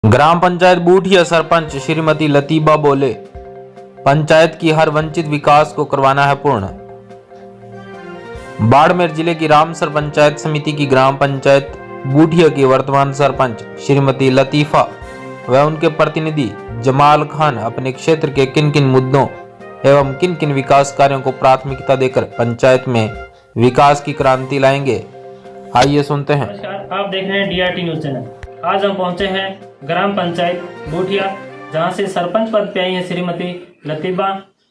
ग्राम पंचायत बूठिया सरपंच श्रीमती लतीबा बोले, पंचायत की हर वंचित विकास को करवाना है पूर्ण। बाड़मेर जिले की रामसर पंचायत समिति की ग्राम पंचायत बूठिया की वर्तमान सरपंच श्रीमती लतीफा व उनके प्रतिनिधि जमाल खान अपने क्षेत्र के किन किन मुद्दों एवं किन किन विकास कार्यों को प्राथमिकता देकर पंचायत में विकास की क्रांति लाएंगे, आइए सुनते हैं। नमस्कार, आप देख रहे हैं DRT न्यूज चैनल। आज हम पहुंचे हैं ग्राम पंचायत बूठिया, जहां से सरपंच पद पे आई हैं श्रीमती लतीबा।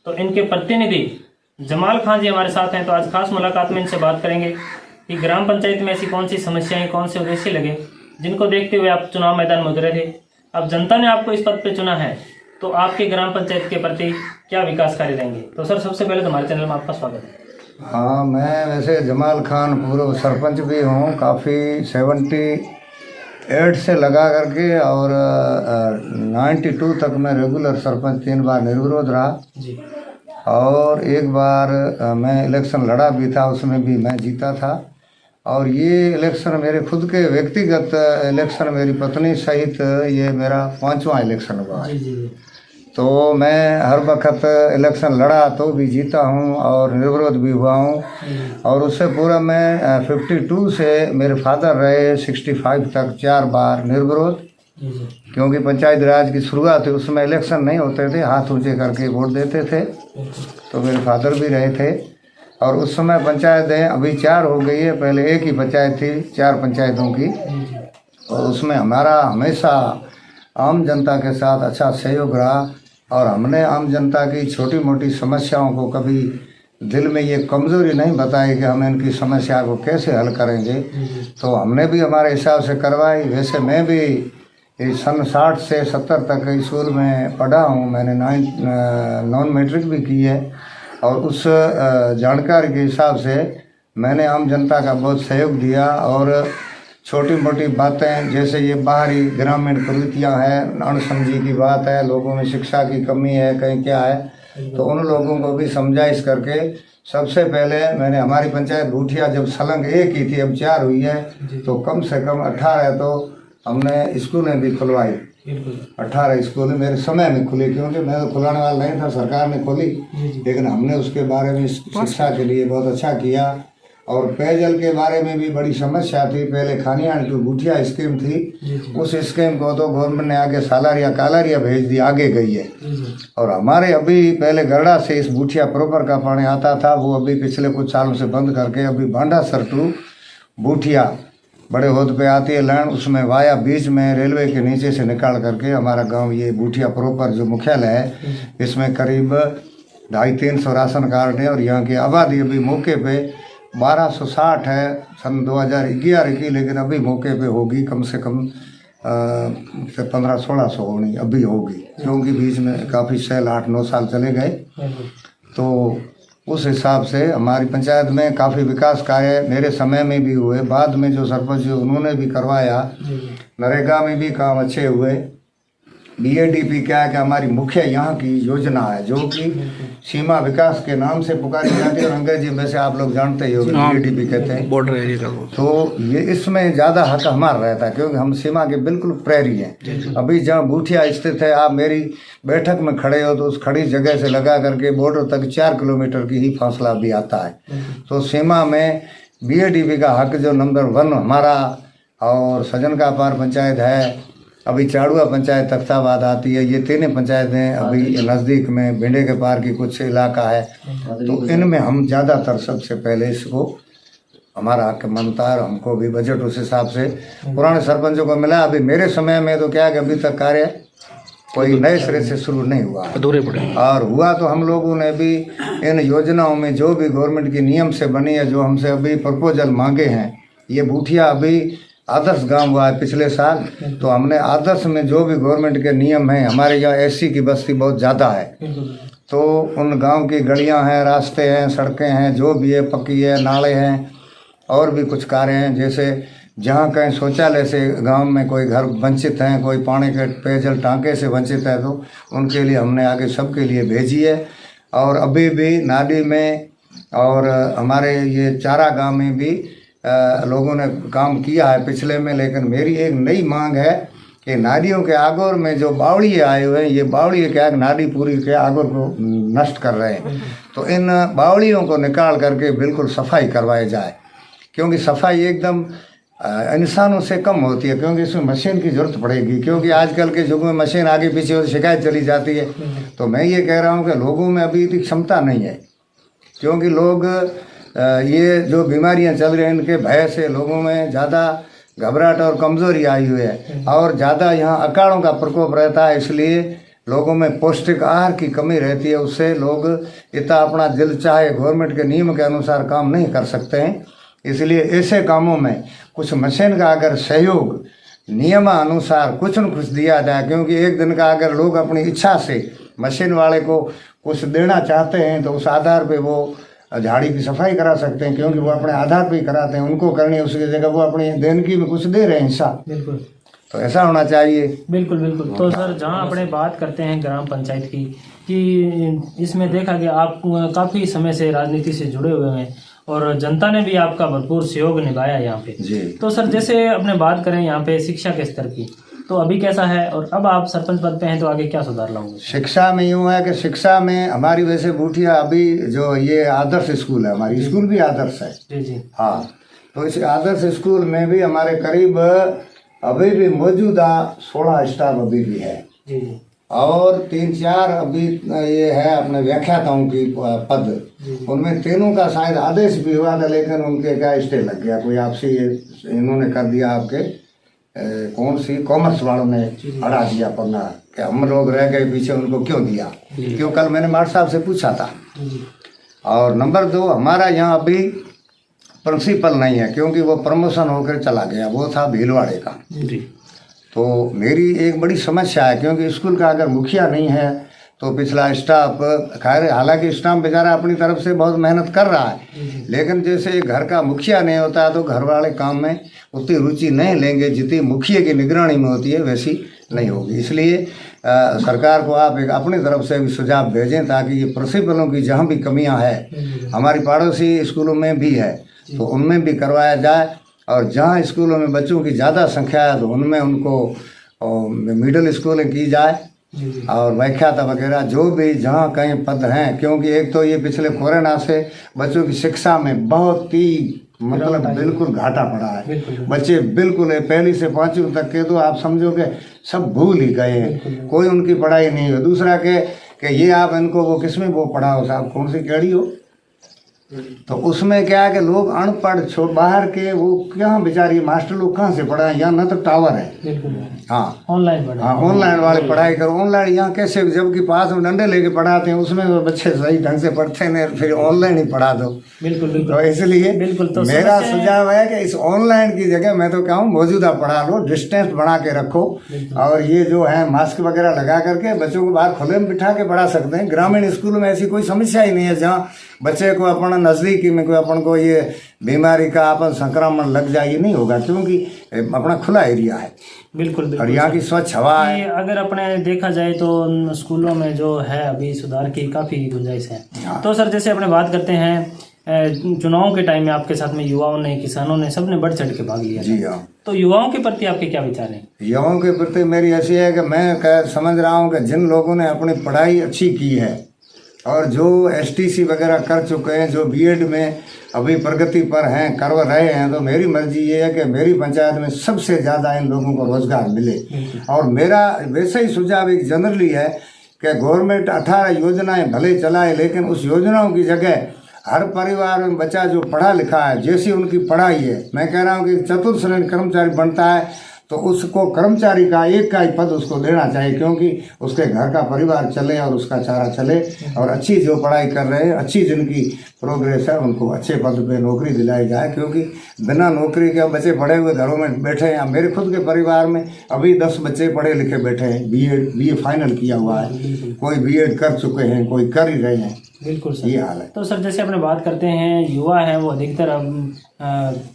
तो इनके प्रतिनिधि जमाल खान जी हमारे साथ हैं। तो आज खास मुलाकात में इनसे बात करेंगे कि ग्राम पंचायत में ऐसी कौन सी समस्याएं, कौन से उद्देश्य लगे जिनको देखते हुए आप चुनाव मैदान में उतरे थे। अब जनता ने आपको इस पद पे चुना है, तो आपके ग्राम पंचायत के प्रति क्या विकास कार्य रहेंगे। तो सर, सबसे पहले तो हमारे चैनल में आपका स्वागत है। हाँ, मैं वैसे जमाल खान पूर्व सरपंच भी हूँ, काफ़ी 78 से लगा करके और 92 तक मैं रेगुलर सरपंच 3 बार निर्विरोध रहा जी। और एक बार मैं इलेक्शन लड़ा भी था, उसमें भी मैं जीता था। और ये इलेक्शन मेरे खुद के व्यक्तिगत इलेक्शन, मेरी पत्नी सहित ये मेरा 5वां इलेक्शन हुआ है। तो मैं हर वक्त इलेक्शन लड़ा तो भी जीता हूँ और निर्विरोध भी हुआ हूँ। और उससे पूरा मैं 52 से मेरे फादर रहे 65 तक 4 बार निर्विरोध, क्योंकि पंचायत राज की शुरुआत थी, उसमें इलेक्शन नहीं होते थे, हाथ ऊंचे करके वोट देते थे। तो मेरे फादर भी रहे थे। और उस समय पंचायतें अभी 4 हो गई है, पहले एक ही पंचायत थी 4 पंचायतों की। और उसमें हमारा हमेशा आम जनता के साथ अच्छा सहयोग रहा और हमने आम जनता की छोटी मोटी समस्याओं को कभी दिल में ये कमज़ोरी नहीं बताई कि हम इनकी समस्या को कैसे हल करेंगे। तो हमने भी हमारे हिसाब से करवाई। वैसे मैं भी सन 60 से 70 तक स्कूल में पढ़ा हूँ, मैंने नॉन मैट्रिक भी की है। और उस जानकारी के हिसाब से मैंने आम जनता का बहुत सहयोग दिया। और छोटी मोटी बातें जैसे ये बाहरी ग्रामीण प्रवृत्तियाँ हैं, अणसमझी की बात है, लोगों में शिक्षा की कमी है, कहीं क्या है, तो उन लोगों को भी समझाइश करके सबसे पहले मैंने हमारी पंचायत बूठिया जब सलंग एक ही थी, अब 4 हुई है, तो कम से कम 18 तो हमने स्कूलें भी खुलवाई। 18 स्कूल मेरे समय में खुली, क्योंकि मैं तो खुलाने वाला नहीं था, सरकार ने खोली, लेकिन हमने उसके बारे में शिक्षा के लिए बहुत अच्छा किया। और पेयजल के बारे में भी बड़ी समस्या थी। पहले खानियान की बूठिया स्कीम थी, उस स्कीम को तो गवर्नमेंट ने आगे सालारिया कालारिया भेज दी, आगे गई है। और हमारे अभी पहले गरड़ा से इस बूठिया प्रोपर का पानी आता था, वो अभी पिछले कुछ सालों से बंद करके अभी भांडासर टू बूठिया बड़े होद पे आती है लाइन, उसमें वाया बीच में रेलवे के नीचे से निकाल करके हमारा गांव ये बूठिया प्रोपर जो मुख्यालय है, इसमें करीब 250-300 राशन कार्ड है। और यहाँ की आबादी अभी मौके पे 1260 है सन 2011 की, लेकिन अभी मौके पे होगी कम से कम 1500-1600 होनी अभी होगी, क्योंकि बीच में काफ़ी 8-9 साल चले गए। तो उस हिसाब से हमारी पंचायत में काफ़ी विकास कार्य मेरे समय में भी हुए, बाद में जो सरपंच उन्होंने भी करवाया। नरेगा में भी काम अच्छे हुए। BADP क्या है कि हमारी मुख्य यहाँ की योजना है, जो कि सीमा विकास के नाम से पुकारी जाती है और अंग्रेजी में से आप लोग जानते ही होंगे BADP कहते हैं, बॉर्डर एरिया। तो ये इसमें ज़्यादा हक हमारा रहता है, क्योंकि हम सीमा के बिल्कुल प्रहरी हैं। अभी जहाँ बूठिया स्थित है, आप मेरी बैठक में खड़े हो तो उस खड़ी जगह से लगा करके बॉर्डर तक 4 किलोमीटर की ही फासला भी आता है। तो सीमा में BADP का हक जो नंबर 1 हमारा। और सजन का पार पंचायत है, अभी चाड़ुआ पंचायत तख्ताबाद आती है, ये 3 पंचायतें अभी नज़दीक में भिंडे के पार की कुछ इलाका है। तो इनमें हम ज़्यादातर सबसे पहले इसको हमारा हक मानता है। हमको भी बजट उस हिसाब से पुराने सरपंचों को मिला। अभी मेरे समय में तो क्या है कि अभी तक कार्य कोई नए सिरे से शुरू नहीं हुआ, अधूरे पड़े। और हुआ तो हम लोगों ने भी इन योजनाओं में जो भी गवर्नमेंट की नियम से बनी है, जो हमसे अभी प्रपोजल मांगे हैं, ये बूठिया अभी आदर्श गांव हुआ है पिछले साल। तो हमने आदर्श में जो भी गवर्नमेंट के नियम हैं, हमारे यहाँ SC की बस्ती बहुत ज़्यादा है, तो उन गांव की गलियां हैं, रास्ते हैं, सड़कें हैं, जो भी है पक्की है, नाले हैं, और भी कुछ कार्य हैं। जैसे जहाँ कहीं शौचालय से गांव में कोई घर वंचित हैं, कोई पानी के पेयजल टांके से वंचित है, तो उनके लिए हमने आगे सबके लिए भेजी है। और अभी भी नाली में और हमारे ये चारा गाँव में भी लोगों ने काम किया है पिछले में। लेकिन मेरी एक नई मांग है कि नालियों के आगोर में जो बावड़िए आए हुए हैं, ये बावड़िए क्या नाली पूरी के आगोर को नष्ट कर रहे हैं। तो इन बावड़ियों को निकाल करके बिल्कुल सफाई करवाई जाए, क्योंकि सफाई एकदम इंसानों से कम होती है, क्योंकि इसमें मशीन की ज़रूरत पड़ेगी, क्योंकि आजकल के युग में मशीन आगे पीछे और शिकायत चली जाती है। तो मैं ये कह रहा हूँ कि लोगों में अभी इतनी क्षमता नहीं है, क्योंकि लोग ये जो बीमारियाँ चल रही हैं इनके भय से लोगों में ज़्यादा घबराहट और कमज़ोरी आई हुई है, और ज़्यादा यहाँ अकालों का प्रकोप रहता है, इसलिए लोगों में पौष्टिक आहार की कमी रहती है। उससे लोग इतना अपना दिल चाहे गवर्नमेंट के नियम के अनुसार काम नहीं कर सकते हैं। इसलिए ऐसे कामों में कुछ मशीन का अगर सहयोग नियमानुसार कुछ न कुछ दिया जाए, क्योंकि एक दिन का अगर लोग अपनी इच्छा से मशीन वाले को कुछ देना चाहते हैं तो उस आधार पे वो झाड़ी की सफाई करा सकते हैं, क्योंकि वो अपने आधार पे ही कराते हैं, उनको करनी है, उसकी जगह वो अपनी देनगी में कुछ दे रहे हैं हिस्सा। बिल्कुल, तो ऐसा होना चाहिए। बिल्कुल बिल्कुल। तो सर, जहां अपने बात करते हैं ग्राम पंचायत की, कि इसमें देखा गया आप काफ़ी समय से राजनीति से जुड़े हुए हैं और जनता ने भी आपका भरपूर सहयोग निभाया यहाँ पे जी। तो सर, जैसे अपने बात करें यहाँ पे शिक्षा के स्तर की, तो अभी कैसा है, और अब आप सरपंच पद पे हैं तो आगे क्या सुधार लाओगे? शिक्षा में यूँ है कि शिक्षा में हमारी वैसे बूटिया अभी जो ये आदर्श स्कूल है, हमारी स्कूल भी आदर्श है। जी जी। हाँ, तो इस आदर्श स्कूल में भी हमारे करीब अभी भी मौजूदा 16 स्टाफ अभी भी है जी जी। और 3-4 अभी ये है अपने व्याख्याताओं की पद, उनमें तीनों का शायद आदेश भी हुआ था, लेकिन उनके क्या स्टे लग गया, कोई आपसे इन्होंने कर दिया, आपके कौन सी कॉमर्स वालों ने अड़ा दिया पन्ना कि हम लोग रह गए पीछे, उनको क्यों दिया। क्यों, कल मैंने मार साहब से पूछा था। और नंबर 2, हमारा यहाँ अभी प्रिंसिपल नहीं है, क्योंकि वो प्रमोशन होकर चला गया, वो था भीलवाड़े का। तो मेरी एक बड़ी समस्या है, क्योंकि स्कूल का अगर मुखिया नहीं है तो पिछला स्टाफ, खैर हालांकि स्टाफ बेचारा अपनी तरफ से बहुत मेहनत कर रहा है, लेकिन जैसे घर का मुखिया नहीं होता है तो घर वाले काम में उतनी रुचि नहीं लेंगे, जितनी मुखिया की निगरानी में होती है वैसी नहीं होगी। इसलिए सरकार को आप एक अपनी तरफ से भी सुझाव भेजें, ताकि ये प्रिंसिपलों की जहाँ भी कमियाँ है, हमारी पड़ोसी स्कूलों में भी है, तो उनमें भी करवाया जाए। और जहाँ स्कूलों में बच्चों की ज़्यादा संख्या है तो उनमें उनको मिडिल स्कूलिंग की जाए और व्याख्याता वगैरह जो भी जहाँ कहीं पद हैं, क्योंकि एक तो ये पिछले कोरोना से बच्चों की शिक्षा में बहुत ही मतलब बिल्कुल घाटा पड़ा है। बच्चे बिल्कुल 1 से 5वीं तक के तो आप समझो कि सब भूल ही गए हैं, कोई उनकी पढ़ाई नहीं हो। दूसरा कि ये आप इनको वो किसमें वो पढ़ाओ साहब, कौन सी केड़ी हो, तो उसमें क्या है कि लोग अनपढ़ बाहर के वो क्या बेचारी मास्टर लोग कहाँ से पढ़ाएं, यहाँ न तो टावर है। हाँ, ऑनलाइन पढ़ाई, हाँ ऑनलाइन वाले पढ़ाई करो। ऑनलाइन यहाँ कैसे, जबकि पास में डंडे लेके पढ़ाते हैं, उसमें वो बच्चे सही ढंग से पढ़ते नहीं, फिर ऑनलाइन ही पढ़ा दो। बिल्कुल बिल्कुल। तो इसलिए तो मेरा सुझाव है कि इस ऑनलाइन की जगह मैं तो कहूँ मौजूदा पढ़ा लो, डिस्टेंस बना के रखो, और ये जो है मास्क वगैरह लगा करके बच्चों को बाहर खुले में बिठा के पढ़ा सकते हैं। ग्रामीण स्कूल में ऐसी कोई समस्या ही नहीं है जहाँ बच्चे को अपना नज़दीकी में कोई अपन को ये बीमारी का अपन संक्रमण लग जाए, ये नहीं होगा, क्योंकि अपना खुला एरिया है। बिल्कुल और यहाँ की स्वच्छ हवा है। अगर अपने देखा जाए तो स्कूलों में जो है अभी सुधार की काफ़ी गुंजाइश है। तो सर, जैसे अपने बात करते हैं चुनाव के टाइम में आपके साथ में युवाओं ने, किसानों ने, सबने बढ़ चढ़ के भाग लिया। जी हाँ। तो युवाओं के प्रति आपके क्या विचार हैं? युवाओं के प्रति मेरी ऐसी है कि मैं समझ रहा हूँ कि जिन लोगों ने अपनी पढ़ाई अच्छी की है और जो STC वगैरह कर चुके हैं, जो B.Ed में अभी प्रगति पर हैं, कर रहे हैं, तो मेरी मर्जी ये है कि मेरी पंचायत में सबसे ज़्यादा इन लोगों को रोजगार मिले। और मेरा वैसे ही सुझाव एक जनरली है कि गवर्नमेंट 18 योजनाएं भले चलाए, लेकिन उस योजनाओं की जगह हर परिवार में बच्चा जो पढ़ा लिखा है, जैसी उनकी पढ़ाई है, मैं कह रहा हूँ कि चतुर्थ श्रेणी कर्मचारी बनता है तो उसको कर्मचारी का एक का ही पद उसको देना चाहिए, क्योंकि उसके घर का परिवार चले और उसका चारा चले। और अच्छी जो पढ़ाई कर रहे हैं, अच्छी जिनकी प्रोग्रेस है, उनको अच्छे पद पे नौकरी दिलाई जाए, क्योंकि बिना नौकरी के बच्चे पढ़े हुए घरों में बैठे हैं। मेरे खुद के परिवार में अभी 10 बच्चे पढ़े लिखे बैठे हैं, BA फाइनल किया हुआ है, कोई B.Ed कर चुके हैं, कोई कर ही रहे हैं। बिल्कुल सर, ये हाल है। तो सर, जैसे अपने बात करते हैं युवा है वो अधिकतर अब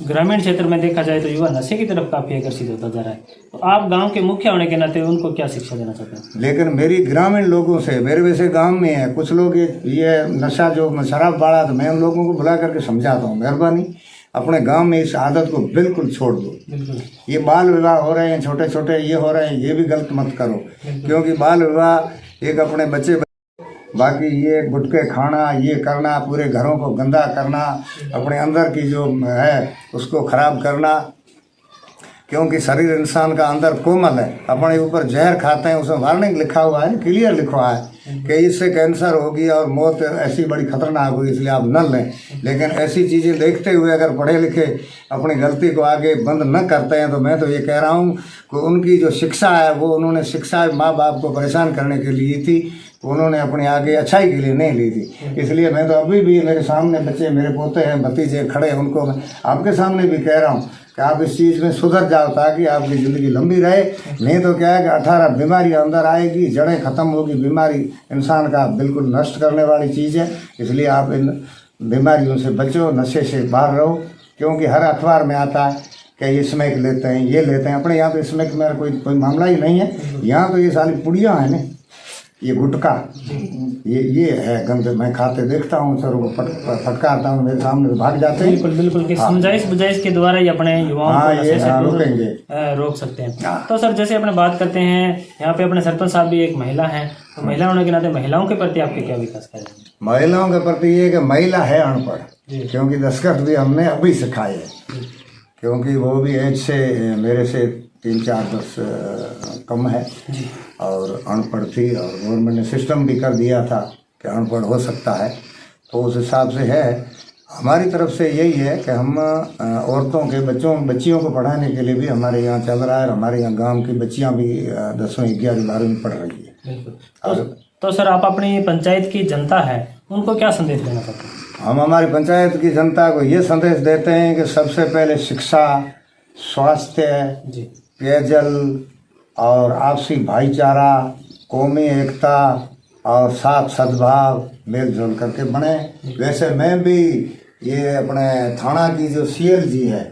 ग्रामीण क्षेत्र में देखा जाए तो युवा नशे की तरफ काफ़ी आकर्षित होता जा रहा है, तो आप गांव के मुखिया होने के नाते उनको क्या शिक्षा देना चाहते हैं? लेकिन मेरी ग्रामीण लोगों से, मेरे वैसे गांव में है कुछ लोग ये नशा जो शराब बाड़ा, तो मैं उन लोगों को बुला करके समझाता हूँ, मेहरबानी अपने गांव में इस आदत को बिल्कुल छोड़ दो। बिल्कुल ये बाल विवाह हो रहे हैं, छोटे छोटे ये हो रहे हैं, ये भी गलत मत करो, क्योंकि बाल विवाह एक अपने बच्चे, बाकी ये गुटखे खाना, ये करना, पूरे घरों को गंदा करना, अपने अंदर की जो है उसको खराब करना, क्योंकि शरीर इंसान का अंदर कोमल है। अपने ऊपर जहर खाते हैं, उसमें वार्निंग लिखा हुआ है, क्लियर लिखा हुआ है कि इससे कैंसर होगी और मौत ऐसी बड़ी खतरनाक होगी, इसलिए आप न लें। लेकिन ऐसी चीज़ें देखते हुए अगर पढ़े लिखे अपनी गलती को आगे बंद न करते हैं, तो मैं तो ये कह रहा हूँ कि उनकी जो शिक्षा है वो उन्होंने शिक्षा माँ बाप को परेशान करने के लिए थी, उन्होंने अपने आगे अच्छाई के लिए नहीं ली थी। इसलिए मैं तो अभी भी, मेरे सामने बच्चे, मेरे पोते हैं, भतीजे खड़े हैं, उनको मैं आपके सामने भी कह रहा हूँ कि आप इस चीज़ में सुधर जाओ ताकि आपकी ज़िंदगी लंबी रहे। नहीं तो क्या है कि 18 बीमारियाँ अंदर आएगी, जड़ें ख़त्म होगी। बीमारी इंसान का बिल्कुल नष्ट करने वाली चीज़ है, इसलिए आप इन बीमारियों से बचो, नशे से बाहर रहो। क्योंकि हर अखबार में आता है कि ये स्मैक लेते हैं, ये लेते हैं। अपने यहाँ पे स्मैक में कोई मामला ही नहीं है। यहाँ तो ये सारी पुड़ियाँ हैं ना, ये गुटखा, ये है गंद। मैं खाते देखता हूँ, सर को फटकारता हूँ, मेरे सामने भाग जाते हैं। बिल्कुल बिल्कुल कि समझाइश बुझाइश के द्वारा ही अपने युवाओं को नशे से रोकेंगे, रोक सकते हैं। तो सर जैसे अपने बात करते हैं, यहाँ पे अपने सरपंच साहब भी एक महिला हैं, तो महिला होने के नाते महिलाओं के प्रति आपके क्या विकास करेंगे? महिलाओं के प्रति ये कि महिला है अनपढ़, क्योंकि दस्तखत भी हमने अभी सिखाए है, क्योंकि वो भी एज से मेरे से 3-4 कम है और अनपढ़ थी, और गवर्नमेंट ने सिस्टम भी कर दिया था कि अनपढ़ हो सकता है। तो उस हिसाब से है। हमारी तरफ से यही है कि हम औरतों के बच्चियों को पढ़ाने के लिए भी हमारे यहाँ चल रहा है। हमारे यहाँ गांव की बच्चियाँ भी 10वीं 11वीं 12वीं पढ़ रही है। तो सर आप अपनी पंचायत की जनता है, उनको क्या संदेश देना चाहते हैं? हम हमारी पंचायत की जनता को ये संदेश देते हैं कि सबसे पहले शिक्षा, स्वास्थ्य, पेयजल और आपसी भाईचारा, कौमी एकता और साथ सद्भाव मेलजोल करके बने। वैसे मैं भी ये अपने थाना की जो CLG है,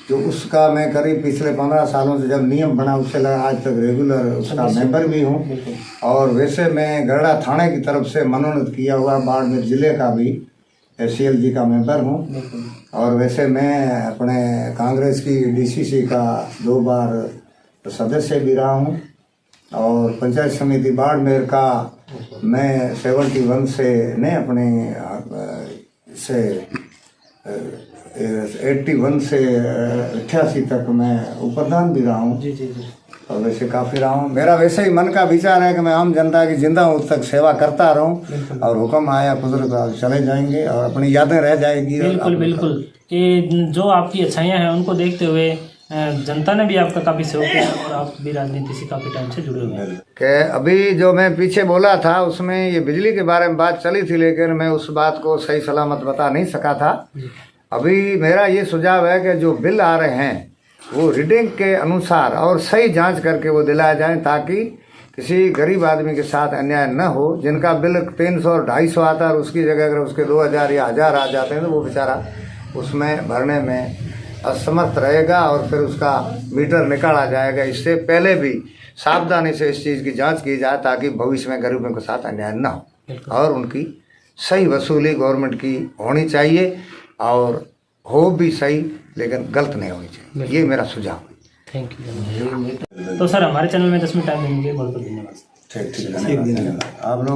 जो उसका मैं करीब पिछले 15 सालों से जब नियम बना उससे आज तक रेगुलर उसका मेंबर भी हूँ। और वैसे मैं गढ़ा थाने की तरफ से मनोनीत किया हुआ बाड़मेर जिले का भी CLG का मेंबर हूँ। और वैसे मैं अपने कांग्रेस की DCC का 2 बार सदस्य भी रहा हूँ। और पंचायत समिति बाड़मेर का मैं 71 से नहीं अपने से 81 से 88 तक मैं उपप्रधान भी रहा हूँ। और वैसे काफ़ी रहा हूँ। मेरा वैसे ही मन का विचार है कि मैं आम जनता की जिंदा हूँ तक सेवा करता रहूँ, और हुक्म आया कुदरत चले जाएंगे और अपनी यादें रह जाएगी। बिल्कुल बिल्कुल कि जो आपकी अच्छाइयाँ हैं उनको देखते हुए जनता ने भी आपका काफ़ी सहयोग किया और आप भी राजनीति से काफ़ी टाइम से जुड़े हुए हैं। कि अभी जो मैं पीछे बोला था उसमें ये बिजली के बारे में बात चली थी, लेकिन मैं उस बात को सही सलामत बता नहीं सका था। अभी मेरा ये सुझाव है कि जो बिल आ रहे हैं वो रीडिंग के अनुसार और सही जांच करके वो दिलाया जाए, ताकि किसी गरीब आदमी के साथ अन्याय न हो। जिनका बिल 300 और 250 आता है, उसकी जगह अगर उसके 2000 या 1000 आ जाते हैं तो वो बेचारा उसमें भरने में असमर्थ रहेगा और फिर उसका मीटर निकाला जाएगा। इससे पहले भी सावधानी से इस चीज़ की जांच की जाए, ताकि भविष्य में गरीबों के साथ अन्याय न हो और उनकी सही वसूली गवर्नमेंट की होनी चाहिए, और हो भी सही लेकिन गलत नहीं होनी चाहिए। ये मेरा सुझाव है। Thank you. तो सर हमारे चैनल में 10 मिनट टाइम देने के लिए बहुत बहुत धन्यवाद। ठीक धन्यवाद। आप लोग